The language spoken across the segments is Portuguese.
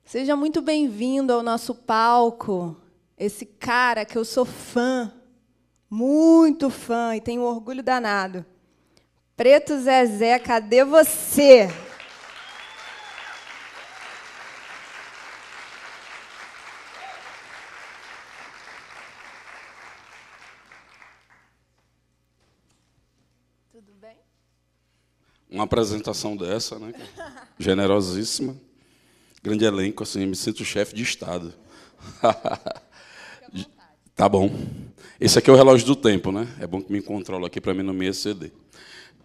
Seja muito bem-vindo ao nosso palco. Esse cara que eu sou fã, muito fã, e tenho um orgulho danado. Preto Zezé, cadê você? Tudo bem? Uma apresentação dessa, né? Generosíssima. Grande elenco, assim, me sinto chefe de Estado. Tá bom. Esse aqui é o relógio do tempo, né? É bom que me controle aqui para mim não me exceder.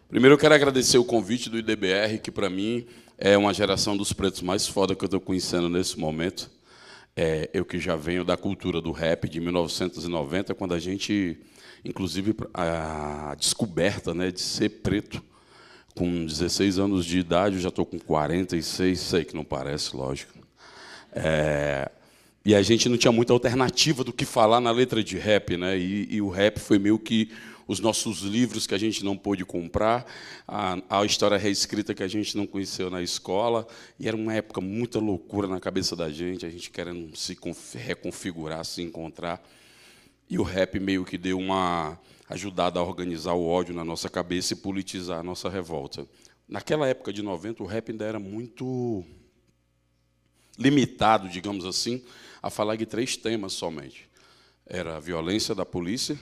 Primeiro, eu quero agradecer o convite do IDBR, que, para mim, é uma geração dos pretos mais foda que eu estou conhecendo nesse momento. Eu que já venho da cultura do rap de 1990, quando a gente, inclusive, a descoberta, né, de ser preto, com 16 anos de idade, eu já estou com 46, sei que não parece, lógico. E a gente não tinha muita alternativa do que falar na letra de rap, né? E o rap foi meio que os nossos livros que a gente não pôde comprar, a história reescrita que a gente não conheceu na escola, e era uma época muita loucura na cabeça da gente, a gente querendo se reconfigurar, se encontrar. E o rap meio que deu uma ajudada a organizar o ódio na nossa cabeça e politizar a nossa revolta. Naquela época de 90, o rap ainda era muito limitado, digamos assim, a falar de 3 temas somente. Era a violência da polícia,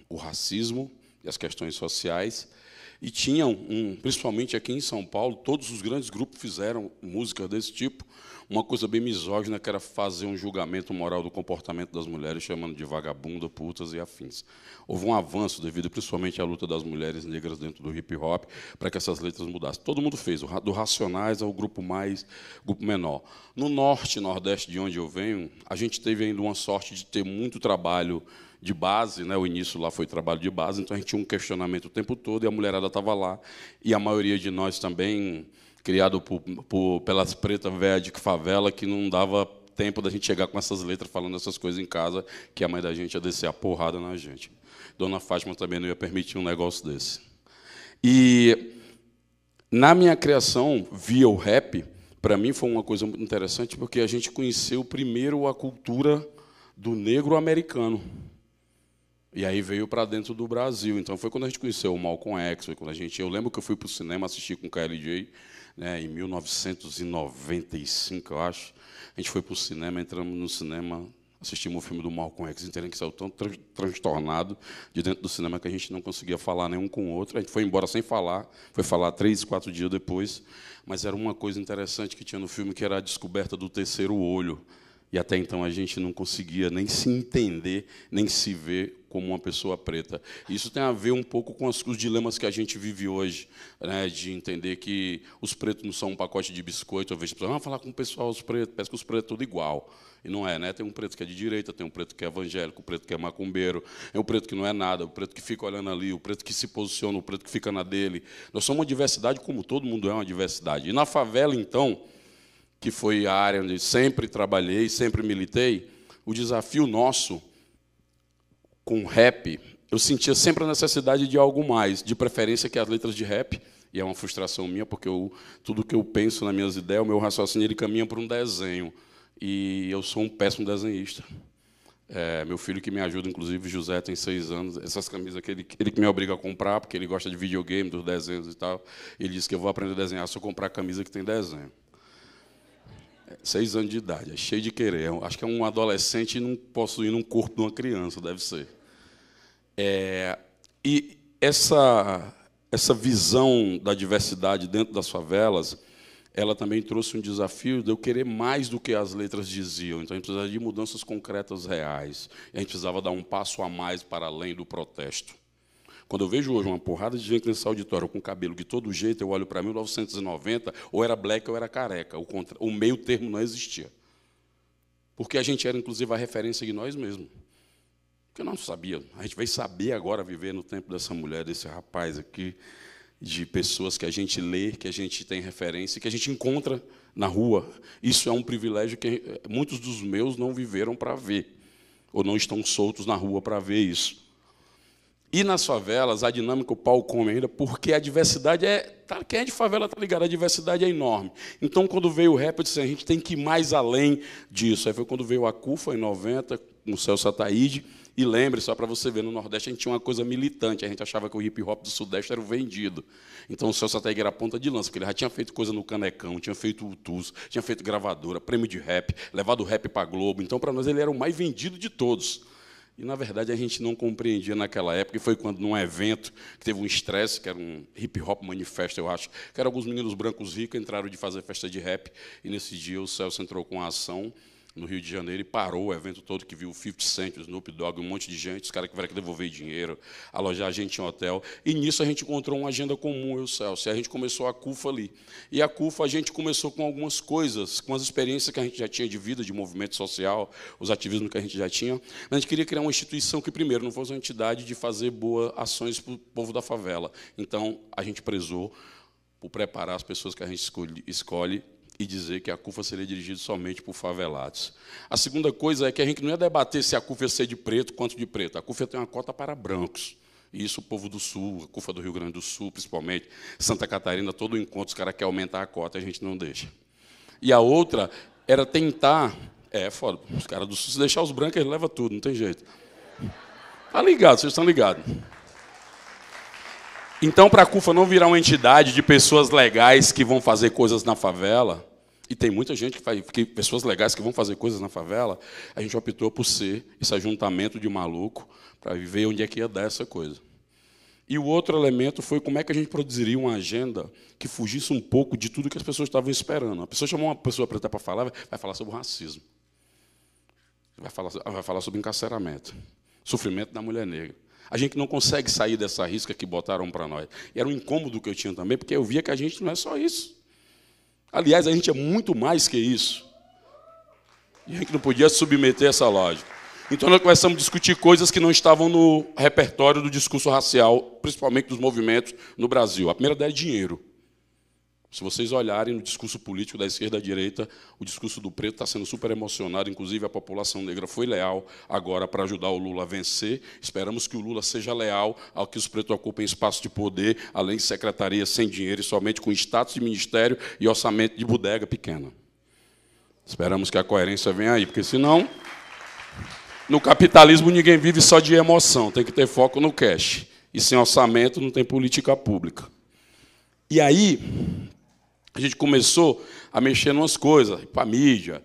o racismo e as questões sociais. E tinham, principalmente aqui em São Paulo, todos os grandes grupos fizeram música desse tipo, uma coisa bem misógina, que era fazer um julgamento moral do comportamento das mulheres, chamando de vagabunda, putas e afins. Houve um avanço devido principalmente à luta das mulheres negras dentro do hip-hop, para que essas letras mudassem. Todo mundo fez, do Racionais ao grupo menor. No norte e nordeste, de onde eu venho, a gente teve ainda uma sorte de ter muito trabalho de base, né? O início lá foi trabalho de base, então a gente tinha um questionamento o tempo todo, e a mulherada estava lá, e a maioria de nós também, criado pelas pretas velhas de favela, que não dava tempo da gente chegar com essas letras, falando essas coisas em casa, que a mãe da gente ia descer a porrada na gente. Dona Fátima também não ia permitir um negócio desse. E, na minha criação, via o rap, para mim foi uma coisa muito interessante, porque a gente conheceu primeiro a cultura do negro americano. E aí veio para dentro do Brasil. Então foi quando a gente conheceu o Malcolm X, foi quando eu lembro que eu fui para o cinema assistir com o KLJ, né, em 1995, eu acho. A gente foi para o cinema, entramos no cinema, assistimos o filme do Malcolm X, entendendo que saiu tão transtornado de dentro do cinema que a gente não conseguia falar nenhum com o outro. A gente foi embora sem falar, foi falar 3, 4 dias depois, mas era uma coisa interessante que tinha no filme, que era a descoberta do terceiro olho. E até então a gente não conseguia nem se entender, nem se ver como uma pessoa preta. Isso tem a ver um pouco com os dilemas que a gente vive hoje, né, de entender que os pretos não são um pacote de biscoito. Eu vejo pessoas, falar com o pessoal, os pretos, parece que os pretos é tudo igual. E não é, né? Tem um preto que é de direita, tem um preto que é evangélico, o preto que é macumbeiro, é um preto que não é nada, o preto que fica olhando ali, o preto que se posiciona, o preto que fica na dele. Nós somos uma diversidade, como todo mundo é uma diversidade. E na favela, então, que foi a área onde sempre trabalhei, sempre militei, o desafio nosso com rap, eu sentia sempre a necessidade de algo mais, de preferência que as letras de rap, e é uma frustração minha, porque tudo que eu penso nas minhas ideias, o meu raciocínio, ele caminha para um desenho, e eu sou um péssimo desenhista. Meu filho que me ajuda, inclusive, José, tem 6 anos, essas camisas que ele que me obriga a comprar, porque ele gosta de videogame, dos desenhos e tal, ele disse que eu vou aprender a desenhar se eu comprar camisa que tem desenho. 6 anos de idade, é cheio de querer. Acho que é um adolescente não possuindo um corpo de uma criança, deve ser. E essa visão da diversidade dentro das favelas, ela também trouxe um desafio de eu querer mais do que as letras diziam. Então, a gente precisava de mudanças concretas reais. E a gente precisava dar um passo a mais para além do protesto. Quando eu vejo hoje uma porrada de gente nesse auditório com cabelo de todo jeito, eu olho para 1990, ou era black ou era careca. O meio termo não existia. Porque a gente era, inclusive, a referência de nós mesmos. Porque eu não sabia. A gente vai saber agora viver no tempo dessa mulher, desse rapaz aqui, de pessoas que a gente lê, que a gente tem referência, que a gente encontra na rua. Isso é um privilégio que muitos dos meus não viveram para ver, ou não estão soltos na rua para ver isso. E nas favelas, a dinâmica o pau come ainda, porque a diversidade quem é de favela está ligado, a diversidade é enorme. Então, quando veio o rap, eu disse, a gente tem que ir mais além disso. Aí foi quando veio a CUFA, em 90, com o Celso Ataíde. E lembre, só para você ver, no Nordeste a gente tinha uma coisa militante, a gente achava que o hip-hop do Sudeste era o vendido. Então, o Celso Ataíde era a ponta de lança, porque ele já tinha feito coisa no Canecão, tinha feito o TUS, tinha feito gravadora, prêmio de rap, levado o rap para a Globo. Então, para nós, ele era o mais vendido de todos. E, na verdade, a gente não compreendia naquela época, e foi quando, num evento, que teve um estresse, que era um hip-hop manifesto, eu acho, que eram alguns meninos brancos ricos, entraram de fazer festa de rap, e, nesse dia, o Celso entrou com a ação no Rio de Janeiro e parou o evento todo, que viu o 50 Cent, o Snoop Dogg, um monte de gente, os caras que tiveram que devolver dinheiro, alojar a gente em hotel. E, nisso, a gente encontrou uma agenda comum, eu e o Celso, e a gente começou a CUFA ali. E a CUFA, a gente começou com algumas coisas, com as experiências que a gente já tinha de vida, de movimento social, os ativismos que a gente já tinha. Mas a gente queria criar uma instituição que, primeiro, não fosse uma entidade de fazer boas ações para o povo da favela. Então, a gente prezou por preparar as pessoas que a gente escolhe e dizer que a CUFA seria dirigida somente por favelados. A segunda coisa é que a gente não ia debater se a CUFA ia ser de preto quanto de preto. A CUFA tem uma cota para brancos. E isso o povo do Sul, a CUFA do Rio Grande do Sul, principalmente, Santa Catarina, todo encontro, os caras querem aumentar a cota, a gente não deixa. E a outra era tentar... foda, os caras do Sul, se deixar os brancos, eles levam tudo, não tem jeito. Tá ligado, vocês estão ligados. Então, para a CUFA não virar uma entidade de pessoas legais que vão fazer coisas na favela, e tem muita gente pessoas legais que vão fazer coisas na favela, a gente optou por ser esse ajuntamento de maluco para ver onde é que ia dar essa coisa. E o outro elemento foi como é que a gente produziria uma agenda que fugisse um pouco de tudo que as pessoas estavam esperando. A pessoa chamou uma pessoa preta para falar, vai falar sobre o racismo, vai falar sobre encarceramento, sofrimento da mulher negra. A gente não consegue sair dessa risca que botaram para nós. E era um incômodo que eu tinha também, porque eu via que a gente não é só isso. Aliás, a gente é muito mais que isso. E a gente não podia submeter essa lógica. Então, nós começamos a discutir coisas que não estavam no repertório do discurso racial, principalmente dos movimentos no Brasil. A primeira delas é dinheiro. Se vocês olharem no discurso político da esquerda à direita, o discurso do preto está sendo super emocionado, inclusive a população negra foi leal agora para ajudar o Lula a vencer. Esperamos que o Lula seja leal ao que os pretos ocupem espaço de poder, além de secretaria sem dinheiro e somente com status de ministério e orçamento de bodega pequena. Esperamos que a coerência venha aí, porque senão, no capitalismo ninguém vive só de emoção, tem que ter foco no cash. E sem orçamento não tem política pública. E aí, a gente começou a mexer em umas coisas, para a mídia,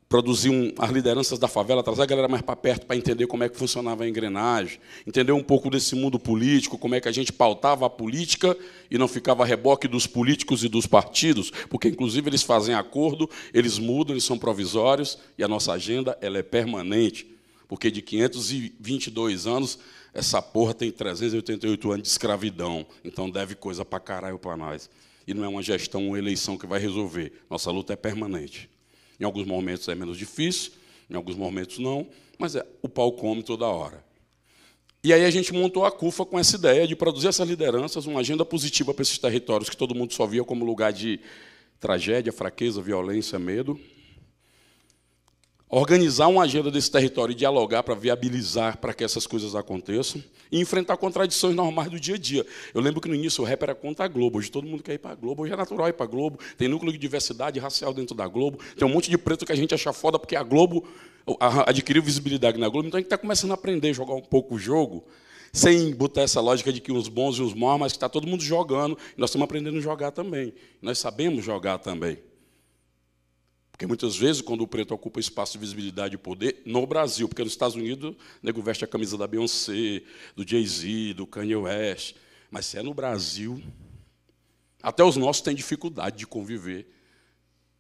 produzir as lideranças da favela, trazer a galera mais para perto para entender como é que funcionava a engrenagem, entender um pouco desse mundo político, como é que a gente pautava a política e não ficava a reboque dos políticos e dos partidos, porque, inclusive, eles fazem acordo, eles mudam, eles são provisórios, e a nossa agenda ela é permanente, porque de 522 anos, essa porra tem 388 anos de escravidão, então deve coisa para caralho para nós. E não é uma gestão, uma eleição que vai resolver. Nossa luta é permanente. Em alguns momentos é menos difícil, em alguns momentos não, mas o pau come toda hora. E aí a gente montou a CUFA com essa ideia de produzir essas lideranças, uma agenda positiva para esses territórios que todo mundo só via como lugar de tragédia, fraqueza, violência, medo. Organizar uma agenda desse território e dialogar para viabilizar para que essas coisas aconteçam e enfrentar contradições normais do dia a dia. Eu lembro que no início o rap era contra a Globo, hoje todo mundo quer ir para a Globo, hoje é natural ir para a Globo, tem núcleo de diversidade racial dentro da Globo, tem um monte de preto que a gente acha foda porque a Globo adquiriu visibilidade na Globo, então a gente está começando a aprender a jogar um pouco o jogo, sem botar essa lógica de que uns bons e uns maus, mas que está todo mundo jogando, e nós estamos aprendendo a jogar também, nós sabemos jogar também. Porque muitas vezes, quando o preto ocupa espaço de visibilidade e poder, no Brasil, porque nos Estados Unidos, o nego veste a camisa da Beyoncé, do Jay-Z, do Kanye West, mas se é no Brasil, até os nossos têm dificuldade de conviver,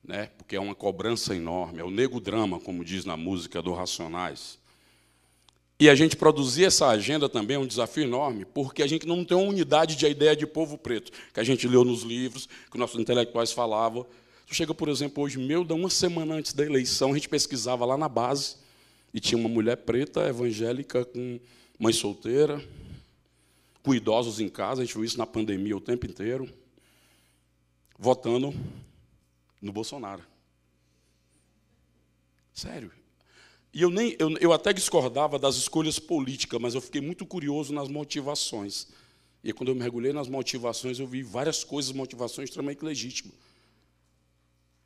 né? Porque é uma cobrança enorme, é o nego drama, como diz na música do Racionais. E a gente produzir essa agenda também é um desafio enorme, porque a gente não tem uma unidade de ideia de povo preto, que a gente leu nos livros, que nossos intelectuais falavam. Tu chega, por exemplo, hoje, uma semana antes da eleição, a gente pesquisava lá na base, e tinha uma mulher preta, evangélica, com mãe solteira, com idosos em casa, a gente viu isso na pandemia o tempo inteiro, votando no Bolsonaro. Sério. E eu até discordava das escolhas políticas, mas eu fiquei muito curioso nas motivações. E quando eu mergulhei nas motivações, eu vi várias coisas, motivações extremamente legítimas.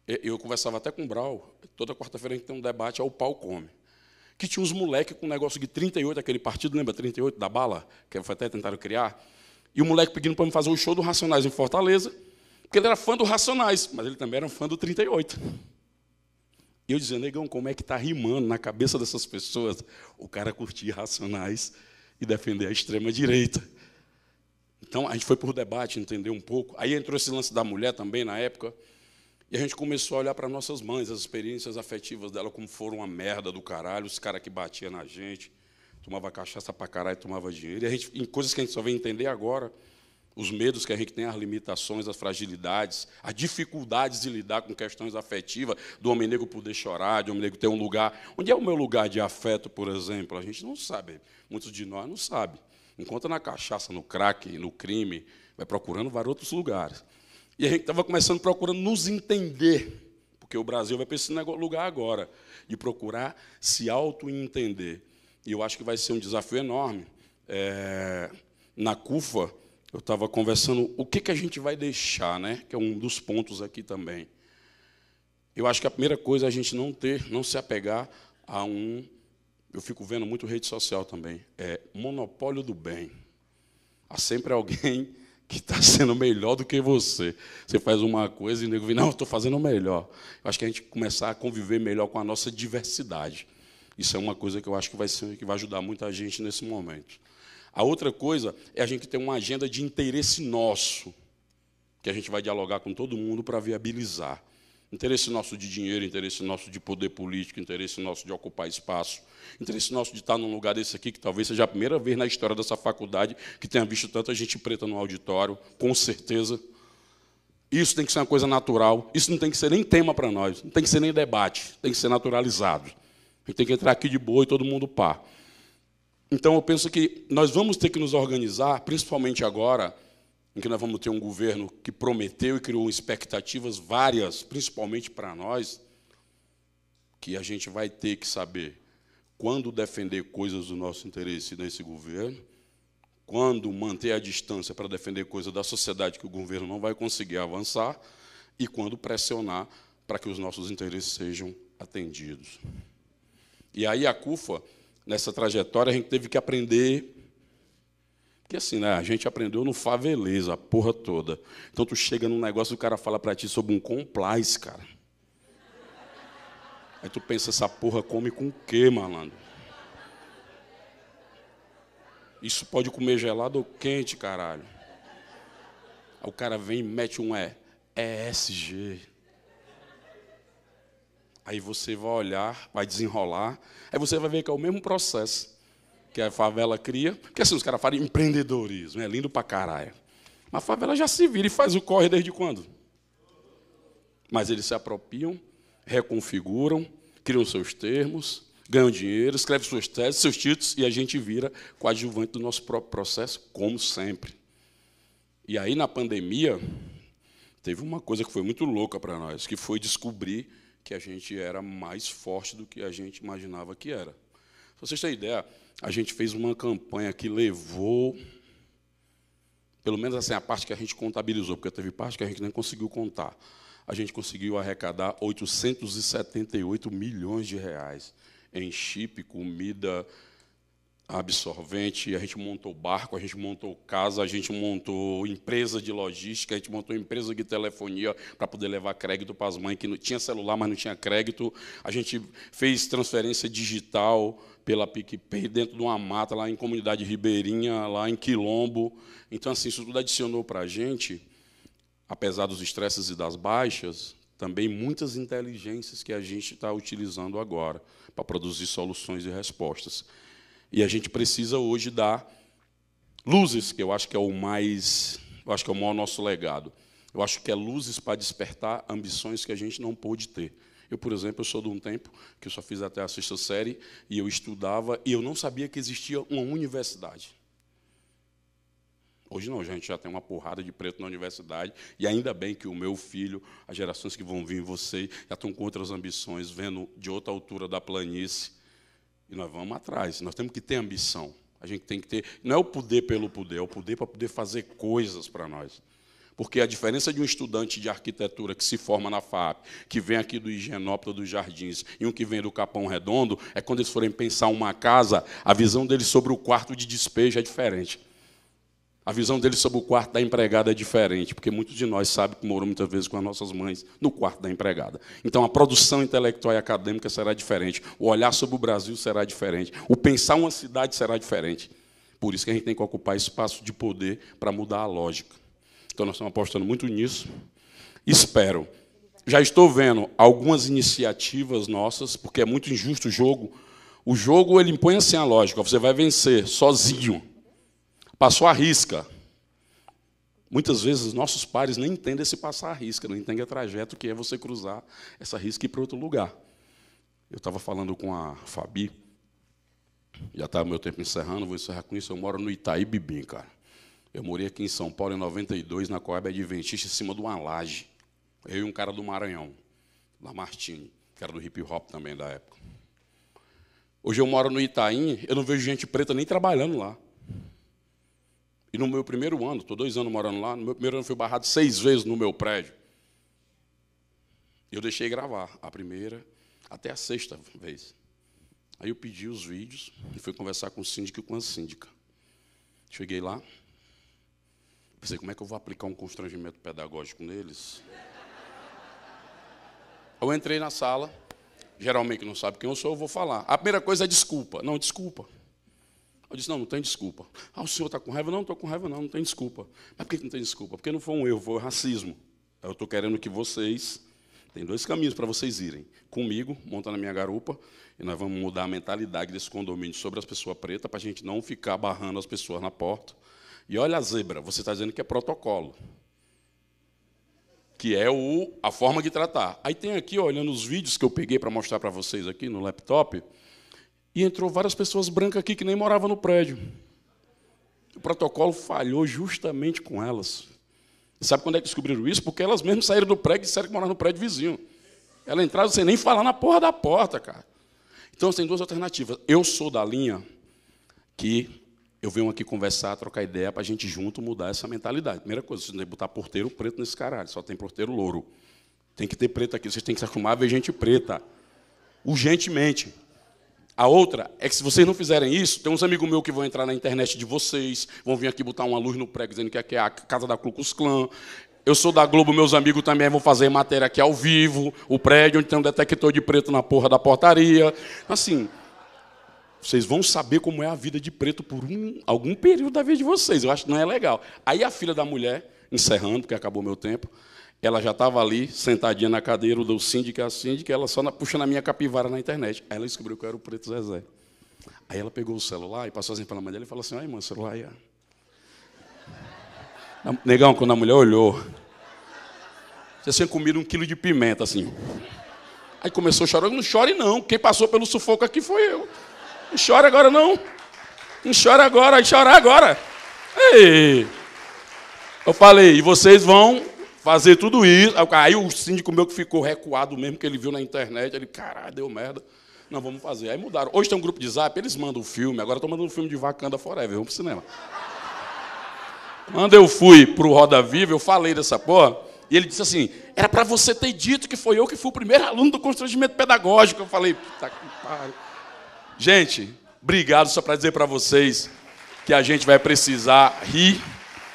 Eu conversava até com o Brau, toda quarta-feira a gente tem um debate, o pau come. Que tinha uns moleques com um negócio de 38, aquele partido, lembra, 38, da bala, que até tentaram criar, e o moleque pedindo para me fazer o show do Racionais em Fortaleza, porque ele era fã do Racionais, mas ele também era fã do 38. E eu dizia, negão, como é que está rimando na cabeça dessas pessoas o cara curtir Racionais e defender a extrema-direita? Então, a gente foi por debate, entender um pouco. Aí entrou esse lance da mulher também, na época, e a gente começou a olhar para nossas mães, as experiências afetivas dela, como foram uma merda do caralho, os caras que batiam na gente, tomava cachaça para caralho, tomava dinheiro. E a gente, em coisas que a gente só vem entender agora, os medos que a gente tem, as limitações, as fragilidades, as dificuldades de lidar com questões afetivas, do homem negro poder chorar, do homem negro ter um lugar. Onde é o meu lugar de afeto, por exemplo? A gente não sabe, muitos de nós não sabem. Encontra na cachaça, no crack, no crime, vai procurando vários outros lugares. E a gente estava começando procurando nos entender, porque o Brasil vai para esse lugar agora, de procurar se auto-entender. E eu acho que vai ser um desafio enorme. Na CUFA, eu estava conversando o que a gente vai deixar, né? Que é um dos pontos aqui também. Eu acho que a primeira coisa é a gente não se apegar a um... Eu fico vendo muito rede social também. Monopólio do bem. Há sempre alguém que está sendo melhor do que você. Você faz uma coisa e o nego diz, não, eu estou fazendo melhor. Eu acho que a gente começar a conviver melhor com a nossa diversidade. Isso é uma coisa que eu acho que vai ajudar muita gente nesse momento. A outra coisa é a gente ter uma agenda de interesse nosso, que a gente vai dialogar com todo mundo para viabilizar. Interesse nosso de dinheiro, interesse nosso de poder político, interesse nosso de ocupar espaço, interesse nosso de estar num lugar desse aqui, que talvez seja a primeira vez na história dessa faculdade que tenha visto tanta gente preta no auditório, com certeza. Isso tem que ser uma coisa natural, isso não tem que ser nem tema para nós, não tem que ser nem debate, tem que ser naturalizado. A gente tem que entrar aqui de boa e todo mundo pá. Então, eu penso que nós vamos ter que nos organizar, principalmente agora, em que nós vamos ter um governo que prometeu e criou expectativas várias, principalmente para nós, que a gente vai ter que saber quando defender coisas do nosso interesse nesse governo, quando manter a distância para defender coisas da sociedade que o governo não vai conseguir avançar, e quando pressionar para que os nossos interesses sejam atendidos. E aí a CUFA, nessa trajetória, a gente teve que aprender... Porque assim, né, a gente aprendeu no faveleza, a porra toda. Então, tu chega num negócio e o cara fala para ti sobre um compliance, cara. Aí tu pensa, essa porra come com o quê, malandro? Isso pode comer gelado ou quente, caralho. Aí o cara vem e mete um ESG. Aí você vai olhar, vai desenrolar, aí você vai ver que é o mesmo processo que a favela cria, porque assim, os caras falam empreendedorismo, é lindo pra caralho. Mas a favela já se vira e faz o corre desde quando? Mas eles se apropriam, reconfiguram, criam seus termos, ganham dinheiro, escrevem suas teses, seus títulos, e a gente vira coadjuvante do nosso próprio processo, como sempre. E aí, na pandemia, teve uma coisa que foi muito louca para nós, que foi descobrir que a gente era mais forte do que a gente imaginava que era. Para vocês terem ideia, a gente fez uma campanha que levou, pelo menos assim, a parte que a gente contabilizou, porque teve parte que a gente nem conseguiu contar. A gente conseguiu arrecadar 878 milhões de reais em chip, comida, absorvente. A gente montou barco, a gente montou casa, a gente montou empresa de logística, a gente montou empresa de telefonia para poder levar crédito para as mães que não tinha celular, mas não tinha crédito. A gente fez transferência digital pela PicPay dentro de uma mata lá em comunidade ribeirinha, lá em Quilombo. Então, assim, isso tudo adicionou para a gente, apesar dos estresses e das baixas, também muitas inteligências que a gente está utilizando agora para produzir soluções e respostas. E a gente precisa hoje dar luzes, que eu acho que é o maior nosso legado. Eu acho que é luzes para despertar ambições que a gente não pôde ter. Eu, por exemplo, sou de um tempo que eu só fiz até a 6ª série e eu estudava e eu não sabia que existia uma universidade. Hoje não, a gente já tem uma porrada de preto na universidade, e ainda bem que o meu filho, as gerações que vão vir, você, já estão com outras ambições, vendo de outra altura da planície. E nós vamos atrás. Nós temos que ter ambição. A gente tem que ter... Não é o poder pelo poder, é o poder para poder fazer coisas para nós. Porque a diferença de um estudante de arquitetura que se forma na FAP, que vem aqui do Higienópolis dos Jardins, e um que vem do Capão Redondo, é quando eles forem pensar uma casa, a visão deles sobre o quarto de despejo é diferente. A visão deles sobre o quarto da empregada é diferente, porque muitos de nós sabem que moram muitas vezes com as nossas mães no quarto da empregada. Então, a produção intelectual e acadêmica será diferente, o olhar sobre o Brasil será diferente, o pensar uma cidade será diferente. Por isso que a gente tem que ocupar espaço de poder para mudar a lógica. Então, nós estamos apostando muito nisso. Espero. Já estou vendo algumas iniciativas nossas, porque é muito injusto o jogo. O jogo ele impõe assim a lógica, você vai vencer sozinho. Passou a risca. Muitas vezes, nossos pares nem entendem esse passar a risca, não entendem o trajeto que é você cruzar essa risca e ir para outro lugar. Eu estava falando com a Fabi, já estava meu tempo encerrando, vou encerrar com isso, eu moro no Itaí Bibim, cara. Eu morei aqui em São Paulo em 92, na Coab Adventista, em cima de uma laje. Eu e um cara do Maranhão, Lamartine, que era do hip-hop também da época. Hoje eu moro no Itaim, eu não vejo gente preta nem trabalhando lá. E no meu primeiro ano, estou 2 anos morando lá, no meu primeiro ano fui barrado 6 vezes no meu prédio. Eu deixei gravar a primeira até a 6ª vez. Aí eu pedi os vídeos e fui conversar com o síndico e com a síndica. Cheguei lá, pensei, como é que eu vou aplicar um constrangimento pedagógico neles? Eu entrei na sala, geralmente não sabe quem eu sou, eu vou falar. A primeira coisa é desculpa. Não, desculpa. Eu disse, não tem desculpa. Ah, o senhor está com raiva? Não, estou com raiva não tem desculpa. Mas por que não tem desculpa? Porque não foi um erro, foi um racismo. Eu estou querendo que vocês... Tem 2 caminhos para vocês irem. Comigo, monta na minha garupa, e nós vamos mudar a mentalidade desse condomínio sobre as pessoas pretas, para a gente não ficar barrando as pessoas na porta. E olha a zebra, você está dizendo que é protocolo. Que é a forma de tratar. Aí tem aqui, olhando os vídeos que eu peguei para mostrar para vocês aqui no laptop, e entrou várias pessoas brancas aqui que nem moravam no prédio. O protocolo falhou justamente com elas. E sabe quando é que descobriram isso? Porque elas mesmas saíram do prédio e disseram que moravam no prédio vizinho. Elas entraram sem nem falar na porra da porta, cara. Então, tem 2 alternativas. Eu sou da linha que eu venho aqui conversar, trocar ideia, para a gente junto mudar essa mentalidade. Primeira coisa, vocês têm que botar porteiro preto nesse caralho. Só tem porteiro louro. Tem que ter preto aqui. Vocês têm que se acostumar a ver gente preta. Urgentemente. A outra é que, se vocês não fizerem isso, tem uns amigos meus que vão entrar na internet de vocês, vão vir aqui botar uma luz no prédio dizendo que aqui é a casa da Ku Klux Klan. Eu sou da Globo, meus amigos também vão fazer matéria aqui ao vivo, o prédio onde tem um detector de preto na porra da portaria. Assim, vocês vão saber como é a vida de preto por algum período da vida de vocês. Eu acho que não é legal. Aí a filha da mulher, encerrando, porque acabou meu tempo, ela já estava ali, sentadinha na cadeira do síndico e a síndica, ela só puxando a minha capivara na internet. Aí ela descobriu que eu era o Preto Zezé. Aí ela pegou o celular e passou assim pela mãe dela e falou assim, ai, mãe, o celular aí. Negão, quando a mulher olhou, você tinha comido 1 quilo de pimenta, assim. Aí começou a chorar. Não chore, não. Quem passou pelo sufoco aqui foi eu. Não chore agora, não. Não chore agora, vai chorar agora. Ei. Eu falei, e vocês vão fazer tudo isso. Aí o síndico meu que ficou recuado mesmo, que ele viu na internet, ele, caralho, deu merda. Não, vamos fazer. Aí mudaram. Hoje tem um grupo de zap, eles mandam o filme, agora estão mandando um filme de Wakanda Forever, vamos pro cinema. Quando eu fui pro Roda Viva, eu falei dessa porra, e ele disse assim, era para você ter dito que foi eu que fui o primeiro aluno do constrangimento pedagógico. Eu falei, puta que pariu. Gente, obrigado, só para dizer para vocês que a gente vai precisar rir,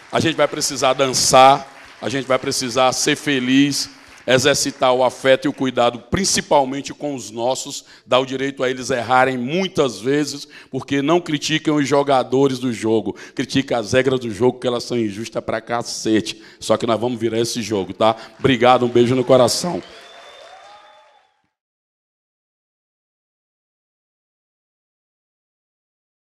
a gente vai precisar dançar, a gente vai precisar ser feliz, exercitar o afeto e o cuidado, principalmente com os nossos, dar o direito a eles errarem muitas vezes, porque não criticam os jogadores do jogo, criticam as regras do jogo, que elas são injustas pra cacete. Só que nós vamos virar esse jogo, tá? Obrigado, um beijo no coração.